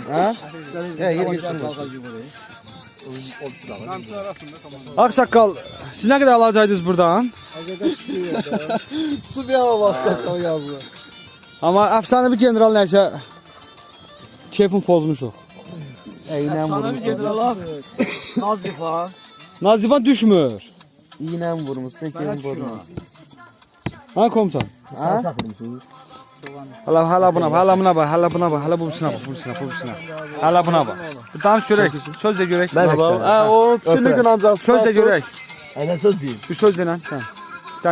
Ha? Aksaqqal, siz nə qədər alacaydınız buradan? Sıvıya bak sakal yazdı. Amma əfsanəvi general nəysə keyfin pozmuşuq. İğnə vurmuş. Nazifan. Nazivan düşmür. İğnə vurmuş. Sekin vurmuş. Ha komutan? Ha? Hala buna bak, hala bu sınava. Hala buna bak. Danış görək, söz də görək. Ha o günü gün ancak. Söz də görək. Aynen söz değil. Bir söz denən.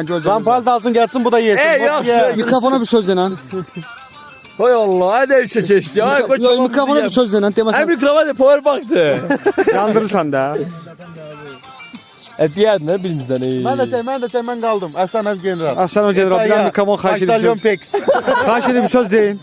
Göz Zampal dalsın gelsin bu da yesin. Mikrofona bir söz denən. Hay Allah, hadi üçe geçti. Ay koç. Yox, mikrofona bir söz denən. Ay Deməsən mikrofon power baktı. yandırırsan da. Diğer ne bilimizden iyi. Ben de çay ben kaldım. Efsane general. Aslan general, bir mikrofon xahiş Kaştalyon edirəm. Pex. Xahiş edirəm bir söz deyin.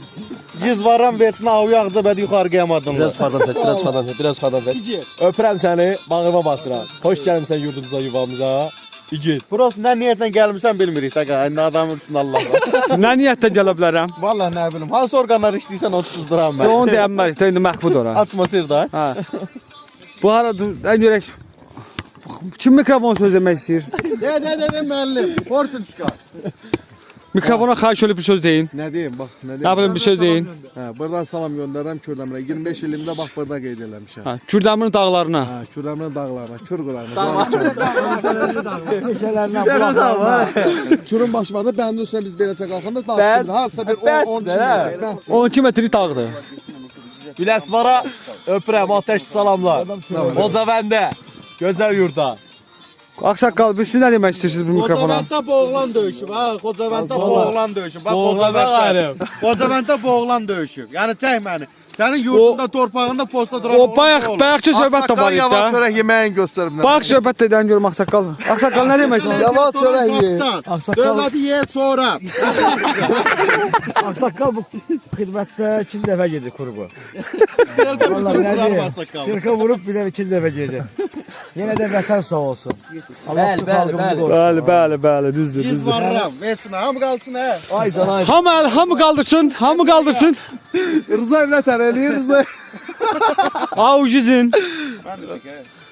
Ciz varan versin avuya ağzı bədi yuxarı qıyamadın. Biraz yukarıdan çek, biraz yukarıdan çek, biraz yukarıdan çek. Öpürəm seni, bağırma basıram. Hoş gelmişsən yurdumuza, yuvamıza. İgid. Burası nə niyyətlə gəlmirsən bilmirik. Nə adamın üçün Allah var. Nə niyyətlə gələ bilərəm? Vallahi nə bilim. Hansı orqanlar işləyirsən onu tuzduram mən. Onu deyəmərik, indi məxbud ora. Açma sır da. Ha. Bu arada ən görək. Kim mikrofon söz demək istəyir? De müəllim. Porsun çıxar. Mikrofona xahiş edib bir söz deyin. Ne diyeyim bak ne Nə diyeyim. bilim bir söz deyin. Ha, buradan salam göndərirəm Kürdəmirə. 25 ilimdə bax burada qeyd eləmişəm. Ha, Kürdəmirin dağlarına. Ha, Kürdəmirin dağlarına, Kür qırağına. Kürün başmadı, bəndin üstünə biz belə qalxanda dağ Kürdə. Harsa bir 10 km. 12 metrik dağdır. Biləsvara öpürəm, ateşli salamlar. Oca bəndə, gözəl yurda. Aksaqqal, siz nə demək istəyirsiniz bu mikrofona? Xocavənddə boğulan döyüşüb ha, Xocavənddə boğulan döyüşüb. Bax Xocavənd. Xocavənddə boğulan döyüşüb. Yəni çək məni. Sənin yurdunda, torpağında posta duran. O bayaqçı söhbət də var idi. Yavaş çörək yeməyin göstərib. Bayaq söhbət edən görüm Aksaqqal. Aksaqqal nə demək istəyir? Yavaş çörək ye. Dövləti ye sonra. Aksaqqal bu xidmətdə 2 dəfə gedir kurubu. Vallahi nə deyim? Sirka vurub bir də 2 dəfə gedir. Yenə də vətən sağ olsun. Bəli, düzdür. Biz varıram. Versin, hamı qalsın ha. Ay canay. Hamı qaldırsın. Rıza evlət eləyir, Rıza. Aujizin. Mən də çəkək.